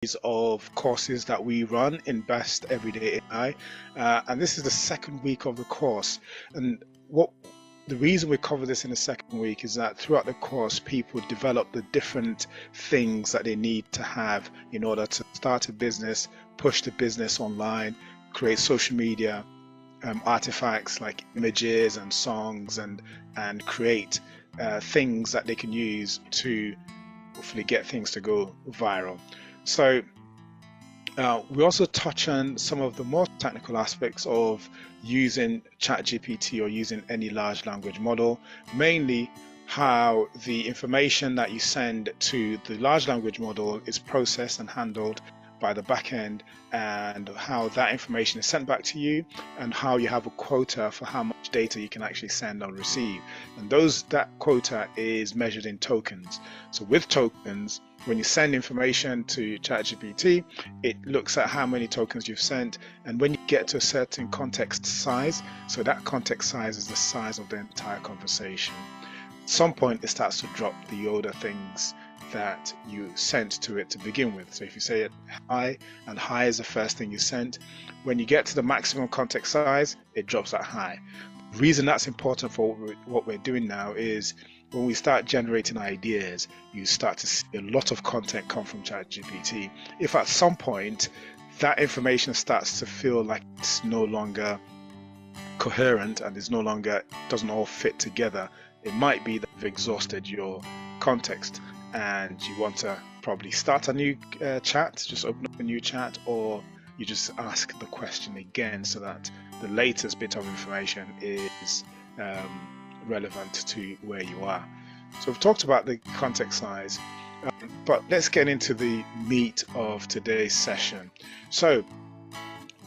of courses that we run in Best Everyday AI, and this is the second week of the course. And what the reason we cover this in the second week is that throughout the course, people develop the different things that they need to have in order to start a business, push the business online, create social media artifacts like images and songs, and create things that they can use to hopefully get things to go viral. So we also touch on some of the more technical aspects of using ChatGPT or using any large language model, mainly how the information that you send to the large language model is processed and handled by the back end, and how that information is sent back to you, and how you have a quota for how much data you can actually send or receive. And that quota is measured in tokens. So with tokens, when you send information to ChatGPT, it looks at how many tokens you've sent, and when you get to a certain context size, so that context size is the size of the entire conversation, at some point it starts to drop the older things that you sent to it to begin with. So if you say it hi, and hi is the first thing you sent, when you get to the maximum context size, it drops at hi. The reason that's important for what we're doing now is when we start generating ideas, you start to see a lot of content come from ChatGPT. If at some point that information starts to feel like it's no longer coherent and doesn't all fit together, it might be that you've exhausted your context and you want to probably start a new chat, just open up a new chat, or you just ask the question again so that the latest bit of information is relevant to where you are. So we've talked about the context size, but let's get into the meat of today's session. So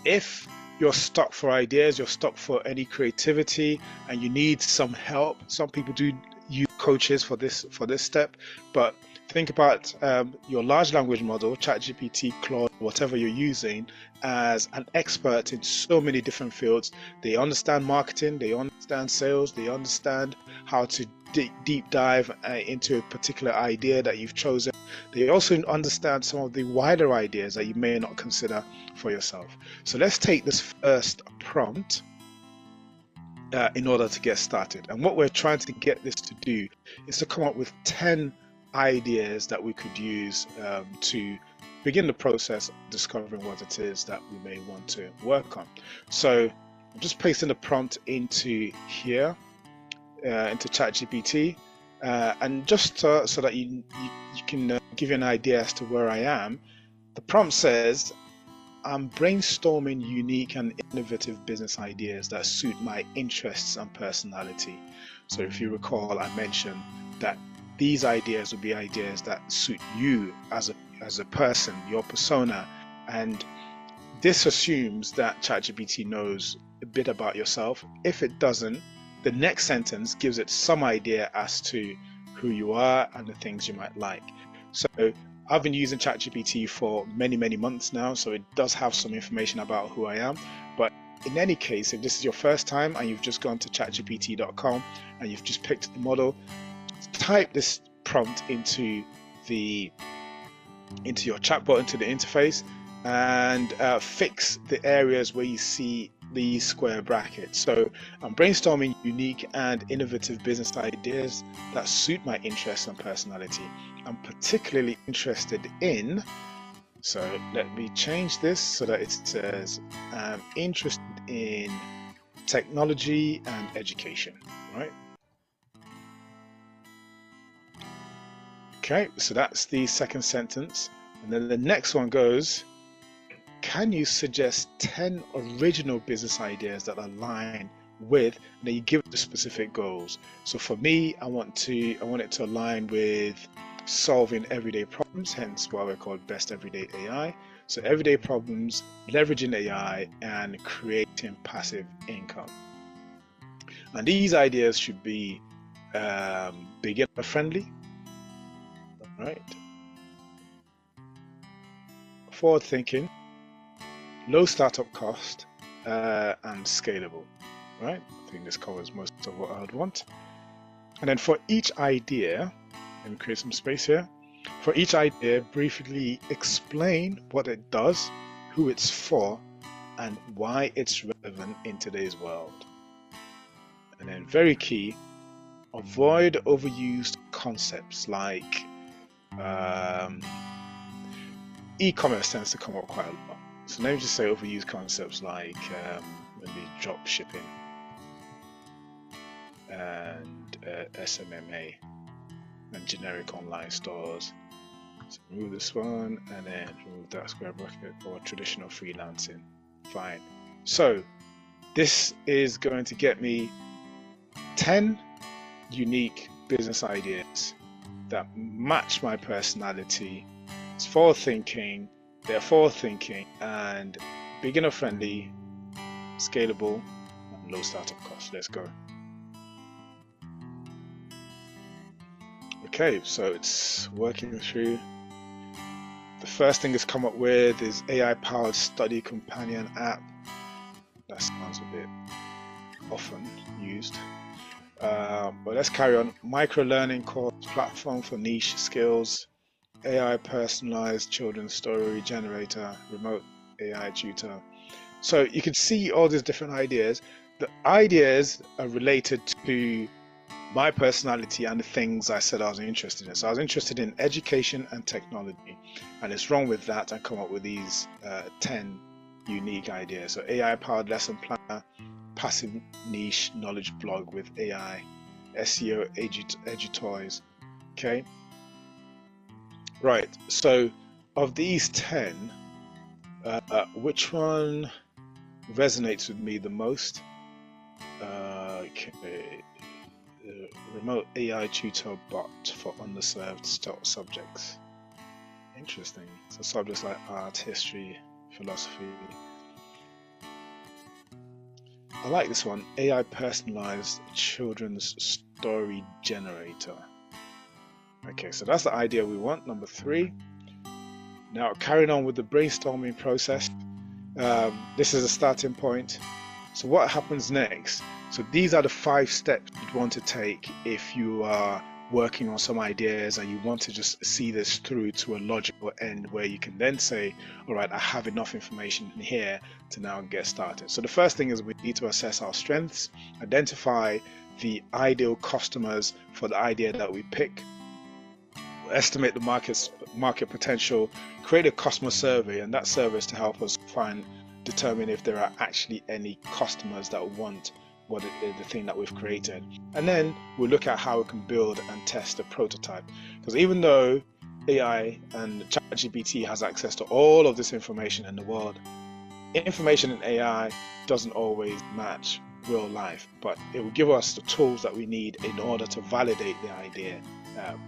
if you're stuck for ideas, you're stuck for any creativity, and you need some help, some people do use coaches for this step, but think about your large language model, ChatGPT, Claude, whatever you're using, as an expert in so many different fields. They understand marketing, they understand sales, they understand how to deep dive into a particular idea that you've chosen. They also understand some of the wider ideas that you may not consider for yourself. So let's take this first prompt in order to get started. And what we're trying to get this to do is to come up with 10 ideas that we could use to begin the process of discovering what it is that we may want to work on. So I'm just pasting the prompt into here, into ChatGPT, and just so that you can give you an idea as to where I am. The prompt says, I'm brainstorming unique and innovative business ideas that suit my interests and personality. So if you recall, I mentioned that these ideas would be ideas that suit you as a person, your persona, and this assumes that ChatGPT knows a bit about yourself. If it doesn't, the next sentence gives it some idea as to who you are and the things you might like. So I've been using ChatGPT for many months now, so it does have some information about who I am. But in any case, if this is your first time and you've just gone to chatgpt.com and you've just picked the model, type this prompt into your chatbot, into the interface, and fix the areas where you see these square brackets. So I'm brainstorming unique and innovative business ideas that suit my interests and personality. I'm particularly interested in, so let me change this so that it says I'm interested in technology and education, right? Okay, so that's the second sentence. And then the next one goes, can you suggest 10 original business ideas that align with, and then you give it the specific goals. So for me, I want it to align with solving everyday problems, hence why we're called Best Everyday AI. So everyday problems, leveraging AI, and creating passive income. And these ideas should be beginner friendly, right? Forward thinking, low startup cost, and scalable, right? I think this covers most of what I would want. And then for each idea, let me create some space here. For each idea, briefly explain what it does, who it's for, and why it's relevant in today's world. And then very key, avoid overused concepts like e-commerce tends to come up quite a lot. So let me just say overused concepts like maybe drop shipping and SMMA and generic online stores. So remove this one and then remove that square bracket, or traditional freelancing. Fine. So this is going to get me 10 unique business ideas that match my personality. It's forward thinking, they're forward thinking and beginner friendly, scalable, and low startup cost. Let's go. Okay, so it's working through. The first thing it's come up with is AI powered study companion app. That sounds a bit often used. But let's carry on. Micro learning course platform for niche skills, AI personalized children's story generator, remote AI tutor. So you can see all these different ideas. The ideas are related to my personality and the things I said I was interested in. So I was interested in education and technology, and it's wrong with that and come up with these 10 unique ideas. So AI powered lesson planner, passive niche knowledge blog with AI, SEO edu toys. Okay, right, so of these 10, which one resonates with me the most? Okay, remote AI tutor bot for underserved subjects. Interesting. So subjects like art, history, philosophy. I like this one, AI personalized children's story generator. Okay, so that's the idea we want, number 3. Now carrying on with the brainstorming process. This is a starting point. So what happens next? So these are the 5 steps you'd want to take if you are working on some ideas and you want to just see this through to a logical end where you can then say, all right, I have enough information in here to now get started. So the first thing is we need to assess our strengths, identify the ideal customers for the idea that we pick, estimate the market potential, create a customer survey, and that survey is to help us determine if there are actually any customers that want the thing that we've created. And then we'll look at how we can build and test a prototype, because even though AI and ChatGPT has access to all of this information in the world, information in AI doesn't always match real life, but it will give us the tools that we need in order to validate the idea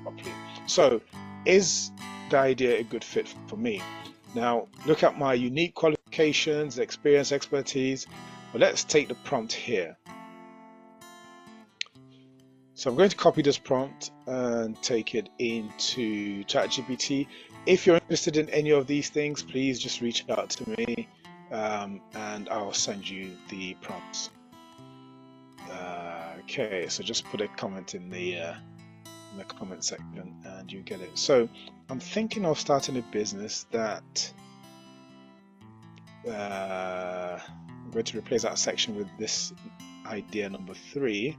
properly. So is the idea a good fit for me? Now look at my unique qualifications, experience, expertise. But let's take the prompt here. So I'm going to copy this prompt and take it into ChatGPT. If you're interested in any of these things, please just reach out to me and I'll send you the prompts. Okay, so just put a comment in the comment section and you get it. So I'm thinking of starting a business that I'm going to replace that section with this idea number 3,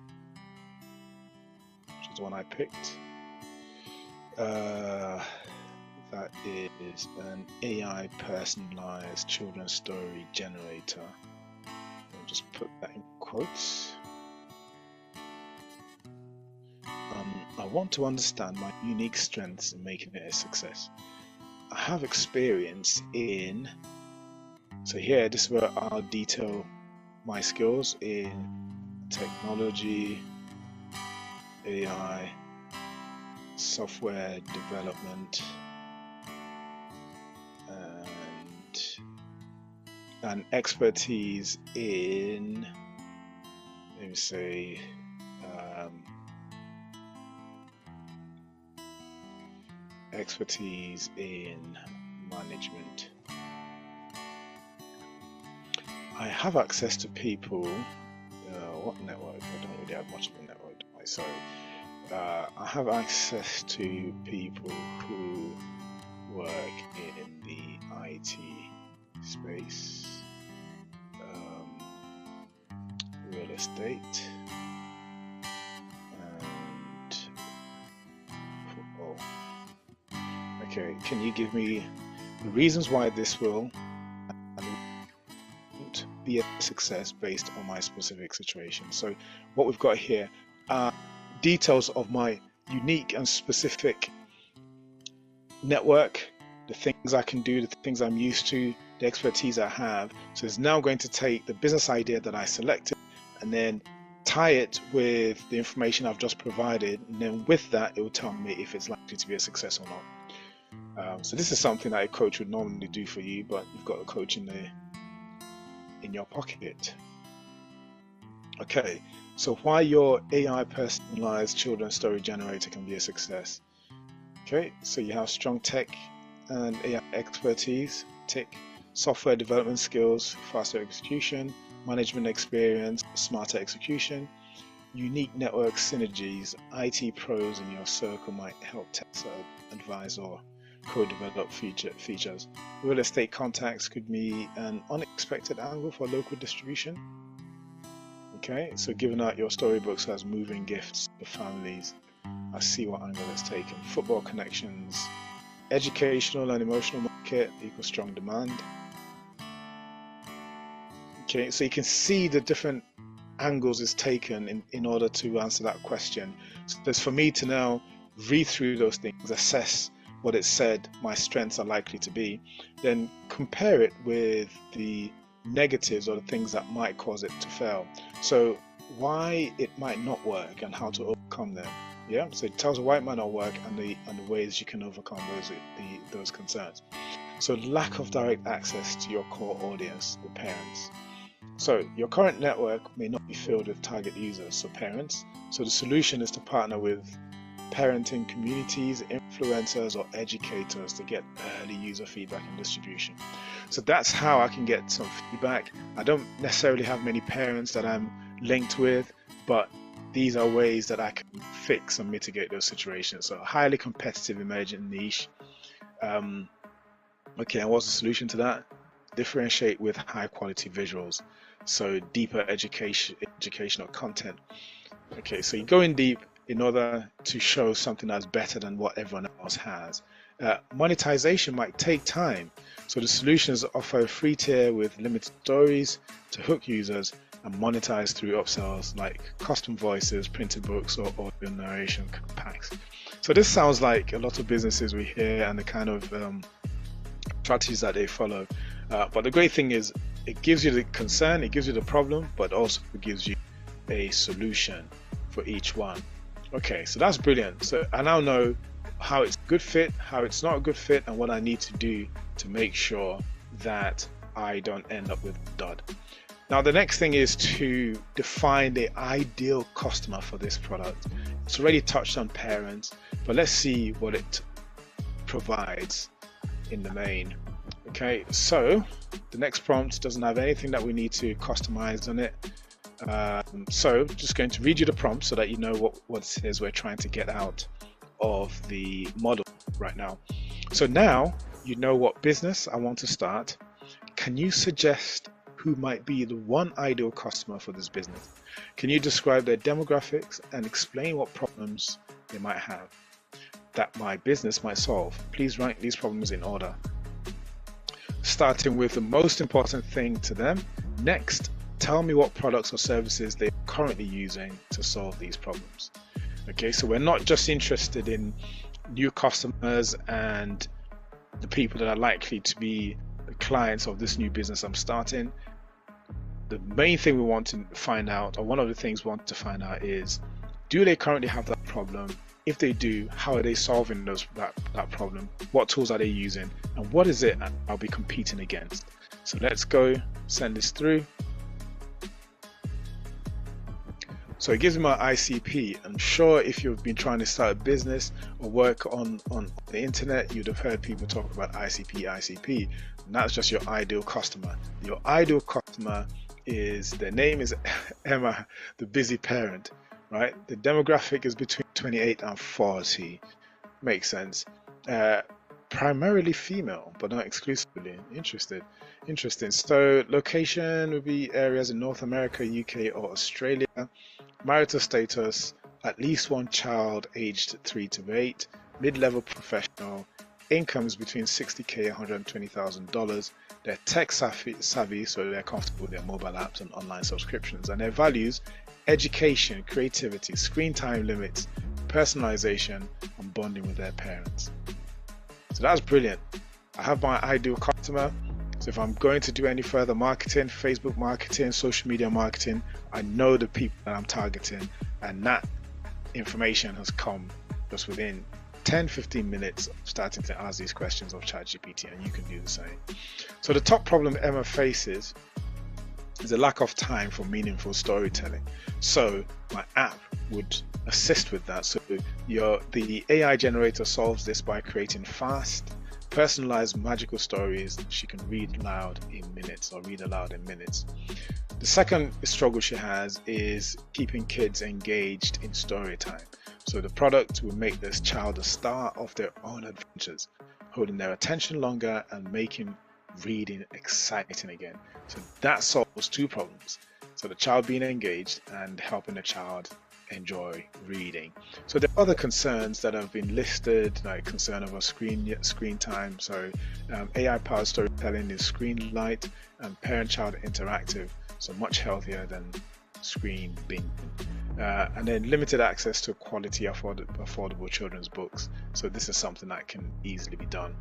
which is the one I picked. That is an AI personalized children's story generator. I'll just put that in quotes. I want to understand my unique strengths in making it a success. I have experience in, so here this is where I'll detail my skills in technology, AI, software development, and expertise in, let me say, expertise in management. I have access to people. What network? I don't really have much of a network, sorry. I have access to people who work in the IT space, real estate, and football. Okay, can you give me the reasons why this will and won't be a success based on my specific situation? So what we've got here are details of my unique and specific network, the things I can do, the things I'm used to, the expertise I have. So it's now going to take the business idea that I selected and then tie it with the information I've just provided, and then with that it will tell me if it's likely to be a success or not. So this is something that a coach would normally do for you, but you've got a coach in your pocket. Okay, so why your AI personalized children's story generator can be a success. Okay, so you have strong tech and AI expertise, tick. Software development skills, faster execution, management experience, smarter execution, unique network synergies. IT pros in your circle might help test, advise, or co-develop features. Real estate contacts could be an unexpected angle for local distribution. Okay, so giving out your storybooks as moving gifts for families. I see what angle it's taken. Football connections, educational and emotional market equals strong demand. Okay, so you can see the different angles it's taken in order to answer that question. So there's for me to now read through those things, assess what it said my strengths are likely to be, then compare it with the negatives or the things that might cause it to fail. So why it might not work and how to overcome them. Yeah, so it tells you why it might not work and the ways you can overcome those concerns. So lack of direct access to your core audience, the parents. So your current network may not be filled with target users, so parents. So the solution is to partner with parenting communities, influencers, or educators to get early user feedback and distribution. So that's how I can get some feedback. I don't necessarily have many parents that I'm linked with, but these are ways that I can fix and mitigate those situations. So highly competitive emerging niche. Okay, and what's the solution to that? Differentiate with high quality visuals. So deeper educational content. Okay, so you go in deep in order to show something that's better than what everyone else has. Monetization might take time. So the solution is to offer a free tier with limited stories to hook users and monetize through upsells like custom voices, printed books, or audio narration packs. So this sounds like a lot of businesses we hear and the kind of strategies that they follow. But the great thing is it gives you the concern, it gives you the problem, but also it gives you a solution for each one. Okay, so that's brilliant. So I now know how it's a good fit, how it's not a good fit, and what I need to do to make sure that I don't end up with a dud. Now the next thing is to define the ideal customer for this product. It's already touched on parents, but let's see what it provides in the main. Okay, so the next prompt doesn't have anything that we need to customize on it. So just going to read you the prompt so that you know what it is we're trying to get out of the model right now. So now you know what business I want to start. Can you suggest who might be the one ideal customer for this business? Can you describe their demographics and explain what problems they might have that my business might solve? Please rank these problems in order, starting with the most important thing to them. Next, tell me what products or services they're currently using to solve these problems. Okay, so we're not just interested in new customers and the people that are likely to be the clients of this new business I'm starting. The main thing we want to find out, or one of the things we want to find out, is do they currently have that problem? If they do, how are they solving that problem? What tools are they using? And what is it I'll be competing against? So let's go send this through. So it gives me my ICP. I'm sure if you've been trying to start a business or work on the internet, you'd have heard people talk about ICP, and that's just your ideal customer. Your ideal customer is, their name is Emma, the busy parent. right? The demographic is between 28 and 40. Makes sense. Uh, Primarily female, but not exclusively. Interesting. So location would be areas in North America, UK, or Australia. Marital status, at least one child aged 3 to 8. Mid-level professional. Incomes between 60K and $120,000. They're tech savvy, so they're comfortable with their mobile apps and online subscriptions. And their values: education, creativity, screen time limits, personalization, and bonding with their parents. So that's brilliant. I have my ideal customer. So if I'm going to do any further marketing, Facebook marketing, social media marketing, I know the people that I'm targeting, and that information has come just within 10-15 minutes of starting to ask these questions of ChatGPT, and you can do the same. So the top problem Emma faces is a lack of time for meaningful storytelling. So my app would assist with that. So the AI generator solves this by creating fast, personalized magical stories she can read aloud in minutes. The second struggle she has is keeping kids engaged in story time. So the product will make this child a star of their own adventures, holding their attention longer and making reading exciting again. So that solves two problems. So the child being engaged and helping the child enjoy reading. So there are other concerns that have been listed, like concern over screen time. So AI-powered storytelling is screen light and parent-child interactive, so much healthier than screen binging. And then limited access to quality, affordable children's books. So this is something that can easily be done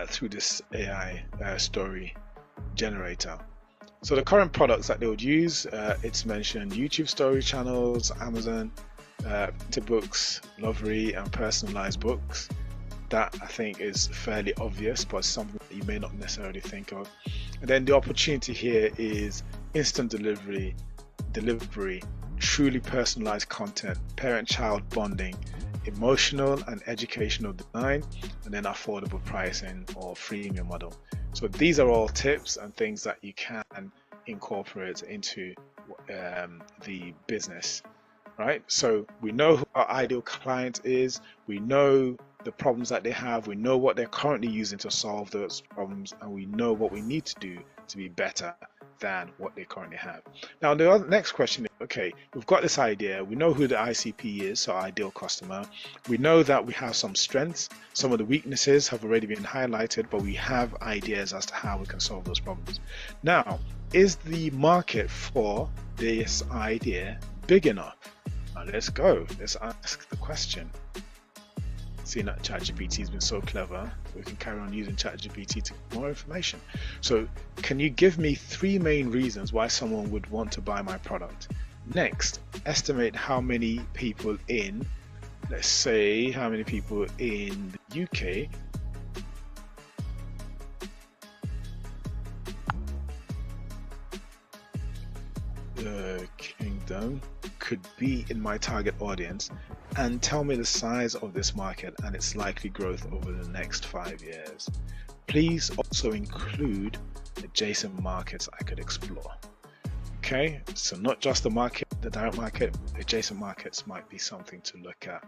through this AI story generator. So the current products that they would use, it's mentioned YouTube story channels, Amazon, printed books, Lovery, and personalized books. That I think is fairly obvious, but something that you may not necessarily think of. And then the opportunity here is instant delivery, truly personalized content, parent-child bonding, emotional and educational design, and then affordable pricing or freemium model. So these are all tips and things that you can incorporate into the business, right? So we know who our ideal client is, we know the problems that they have, we know what they're currently using to solve those problems, and we know what we need to do to be better than what they currently have. Now the next question is, okay, we've got this idea, we know who the ICP is, so our ideal customer, we know that we have some strengths, some of the weaknesses have already been highlighted, but we have ideas as to how we can solve those problems. Now, is the market for this idea big enough? Now let's ask the question. Seeing that ChatGPT has been so clever, we can carry on using ChatGPT to get more information. So can you give me 3 main reasons why someone would want to buy my product? Next, estimate how many people in, let's say, how many people in the UK Kingdom could be in my target audience, and tell me the size of this market and its likely growth over the next 5 years. Please also include adjacent markets I could explore. Okay, so not just the market, the direct market, adjacent markets might be something to look at,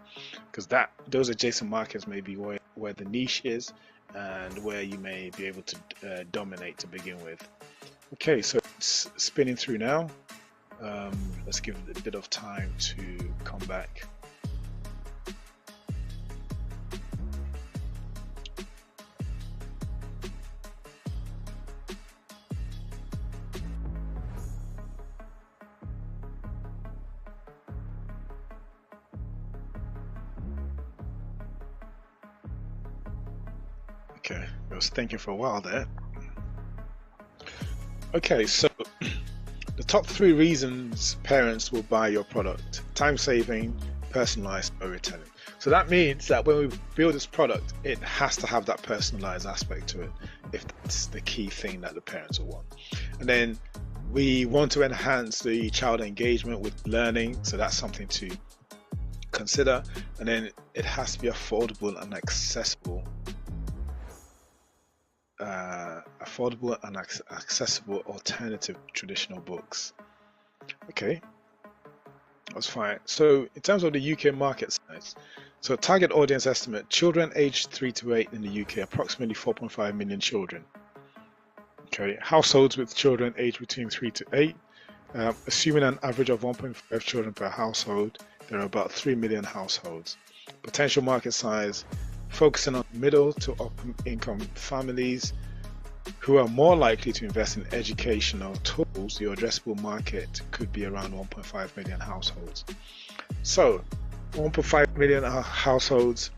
because those adjacent markets may be where the niche is and where you may be able to dominate to begin with. Okay, so it's spinning through now. Let's give it a bit of time to come back. Okay, I was thinking for a while there. Okay, so the top 3 reasons parents will buy your product: time saving, personalized storytelling. So that means that when we build this product, it has to have that personalized aspect to it, if that's the key thing that the parents will want. And then we want to enhance the child engagement with learning, so that's something to consider. And then it has to be affordable and accessible. Accessible alternative to traditional books. Okay, That's fine. So in terms of the UK market size, so target audience estimate, children aged 3 to 8 in the UK, approximately 4.5 million children. Okay, households with children aged between 3 to 8, assuming an average of 1.5 children per household, there are about 3 million households. Potential market size, focusing on middle to upper income families who are more likely to invest in educational tools, your addressable market could be around 1.5 million households. So 1.5 million households,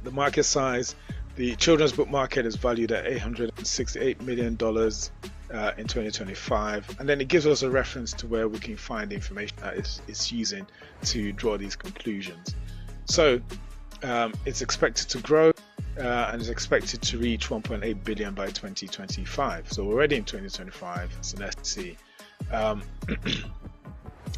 the market size, the children's book market is valued at $868 million in 2025. And then it gives us a reference to where we can find the information that it's using to draw these conclusions. So it's expected to grow and is expected to reach 1.8 billion by 2025. So we're already in 2025. So let's see.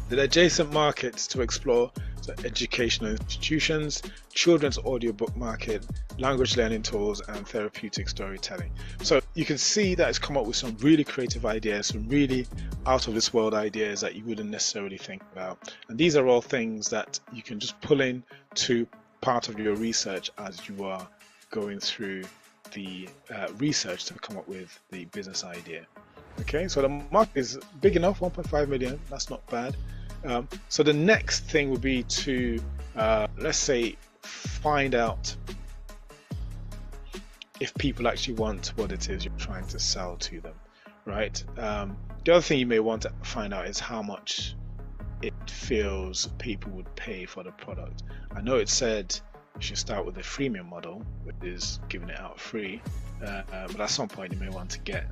The adjacent markets to explore: so educational institutions, children's audiobook market, language learning tools, and therapeutic storytelling. So you can see that it's come up with some really creative ideas, some really out of this world ideas that you wouldn't necessarily think about. And these are all things that you can just pull in to part of your research as you are going through the research to come up with the business idea. Okay, so the market is big enough, 1.5 million, that's not bad. So the next thing would be to, let's say, find out if people actually want what it is you're trying to sell to them, right? The other thing you may want to find out is how much it feels people would pay for the product. I know it said you should start with the freemium model, which is giving it out free, but at some point you may want to get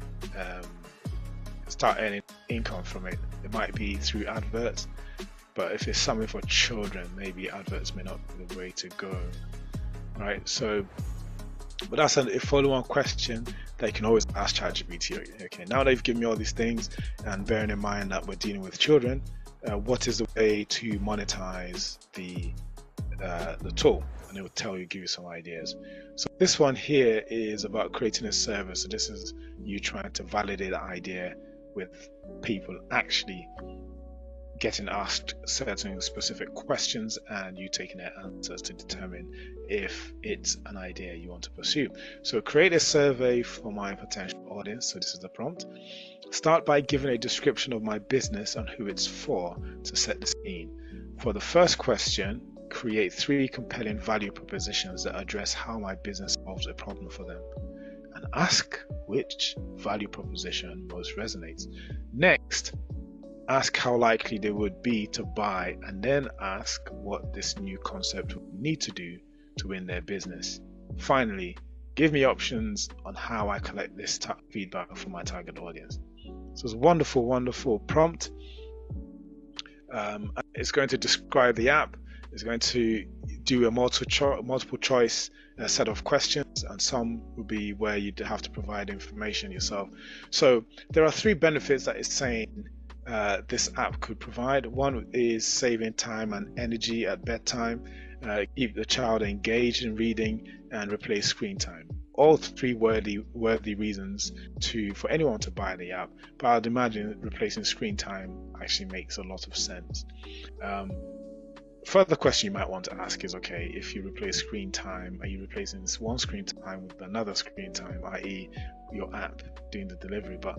start earning income from it. It might be through adverts, but if it's something for children, maybe adverts may not be the way to go, right? So, but that's a follow-on question that you can always ask ChatGPT. Okay, now they've given me all these things, and bearing in mind that we're dealing with children, what is the way to monetize the tool? And it will tell you, give you some ideas. So this one here is about creating a service. So this is you trying to validate the idea with people actually getting asked certain specific questions and you taking their answers to determine if it's an idea you want to pursue. So create a survey for my potential audience. So this is the prompt. Start by giving a description of my business and who it's for to set the scene. For the first question, create 3 compelling value propositions that address how my business solves a problem for them, and ask which value proposition most resonates. Next, ask how likely they would be to buy, and then ask what this new concept would need to do to win their business. Finally, give me options on how I collect this feedback from my target audience. So it's a wonderful, wonderful prompt. It's going to describe the app. It's going to do a multiple choice set of questions, and some will be where you have to provide information yourself. So there are 3 benefits that it's saying this app could provide. One is saving time and energy at bedtime, keep the child engaged in reading, and replace screen time. All 3 worthy reasons for anyone to buy the app, but I'd imagine replacing screen time actually makes a lot of sense. Further question you might want to ask is, okay, if you replace screen time, are you replacing this one screen time with another screen time, i.e. your app doing the delivery? But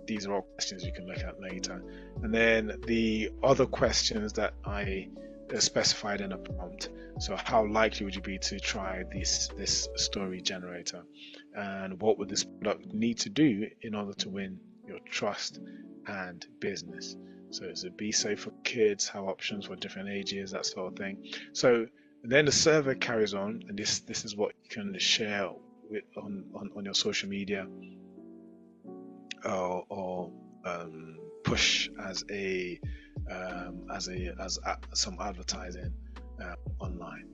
these are all questions you can look at later. And then the other questions that I specified in a prompt. So how likely would you be to try this story generator? And what would this product need to do in order to win your trust and business? So is it be safe for kids, have options for different ages, that sort of thing. So then the survey carries on, and this is what you can share with on your social media or push as some advertising online.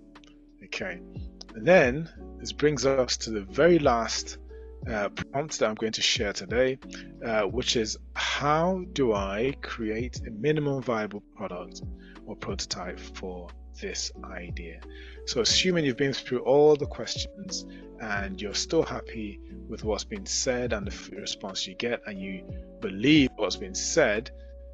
Okay, and then this brings us to the very last prompt that I'm going to share today, which is how do I create a minimum viable product or prototype for this idea? So assuming you've been through all the questions and you're still happy with what's been said and the response you get, and you believe what's been said,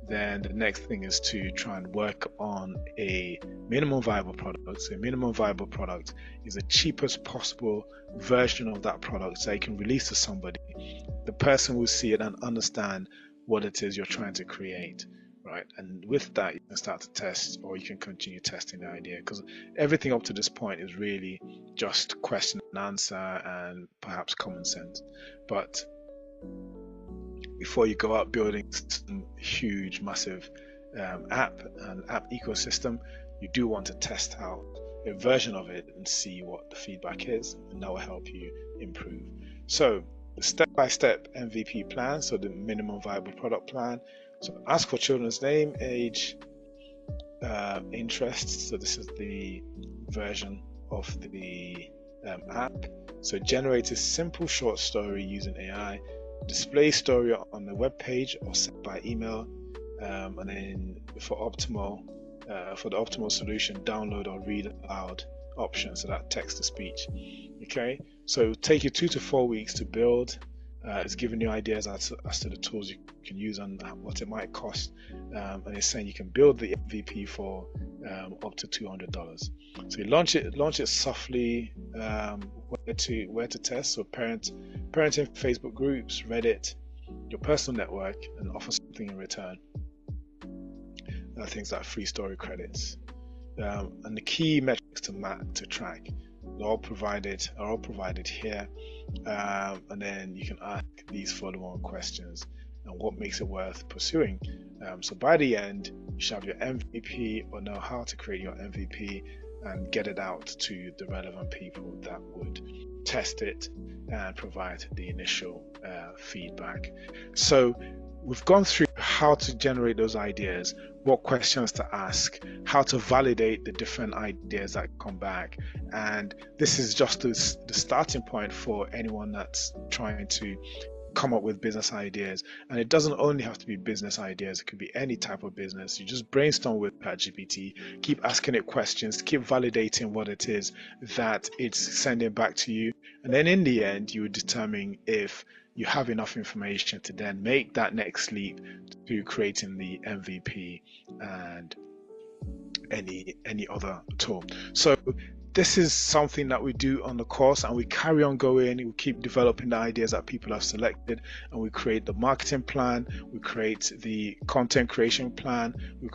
then the next thing is to try and work on a minimum viable product. So a minimum viable product is the cheapest possible version of that product so you can release to somebody. The person will see it and understand what it is you're trying to create, right? And with that, you can start to test, or you can continue testing the idea, because everything up to this point is really just question and answer and perhaps common sense. But before you go out building some huge, massive app and app ecosystem, you do want to test out a version of it and see what the feedback is, and that will help you improve. So the step-by-step MVP plan, so the minimum viable product plan. So ask for children's name, age, interests. So this is the version of the app. So generate a simple short story using AI, display story on the web page or sent by email, and then for the optimal solution, download or read aloud option, so that text to speech. Okay, so it'll take you 2 to 4 weeks to build. It's giving you ideas as to the tools you can use and what it might cost, and it's saying you can build the MVP for up to $200. So you launch it softly. Where to test? So parenting Facebook groups, Reddit, your personal network, and offer something in return. Things like free story credits, and the key metrics to track are all provided here, and then you can ask these follow-on questions and what makes it worth pursuing. So by the end, you should have your MVP or know how to create your MVP and get it out to the relevant people that would test it and provide the initial feedback. So we've gone through how to generate those ideas, what questions to ask, how to validate the different ideas that come back. And this is just the starting point for anyone that's trying to come up with business ideas. And it doesn't only have to be business ideas, it could be any type of business. You just brainstorm with ChatGPT, keep asking it questions, keep validating what it is that it's sending back to you. And then in the end, you would determine if you have enough information to then make that next leap to creating the MVP and any other tool. So this is something that we do on the course, and we carry on going. We keep developing the ideas that people have selected, and we create the marketing plan, we create the content creation plan, we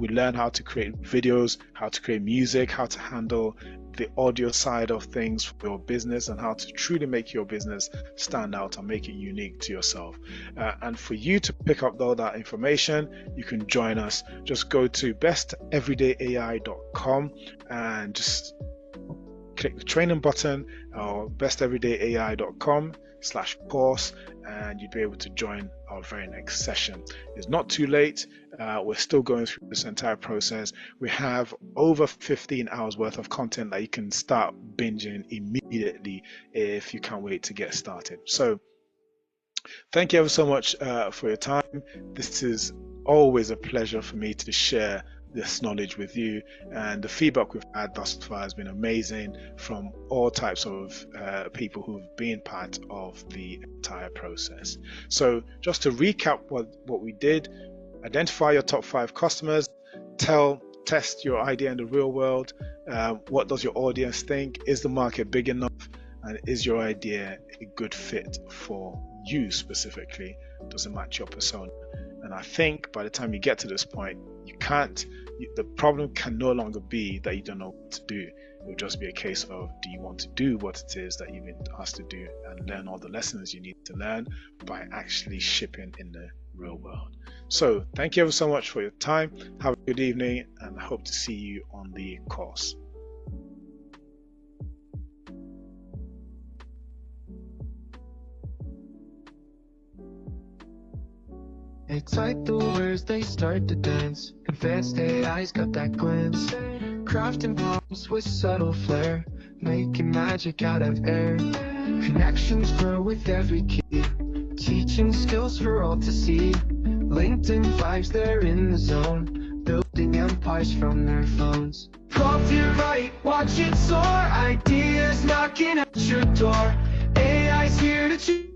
learn how to create videos, how to create music, how to handle the audio side of things for your business, and how to truly make your business stand out and make it unique to yourself. And for you to pick up all that information, you can join us. Just go to besteverydayai.com and just click the training button, or besteverydayai.com/course, and you'd be able to join our very next session. It's not too late. We're still going through this entire process. We have over 15 hours worth of content that you can start binging immediately if you can't wait to get started. So thank you ever so much for your time. This is always a pleasure for me to share this knowledge with you, and the feedback we've had thus far has been amazing from all types of people who've been part of the entire process. So just to recap what we did: identify your top 5 customers, test your idea in the real world. What does your audience think? Is the market big enough? And is your idea a good fit for you specifically? Does it match your persona? And I think by the time you get to this point, the problem can no longer be that you don't know what to do. It will just be a case of, do you want to do what it is that you've been asked to do and learn all the lessons you need to learn by actually shipping in the real world. So thank you ever so much for your time. Have a good evening, and I hope to see you on the course. They type the words, they start to dance. Advanced AI's got that glance. Crafting poems with subtle flair, making magic out of air. Connections grow with every key, teaching skills for all to see. LinkedIn vibes, they're in the zone, building empires from their phones. Prompt it right, watch it soar, ideas knocking at your door. AI's here to choose.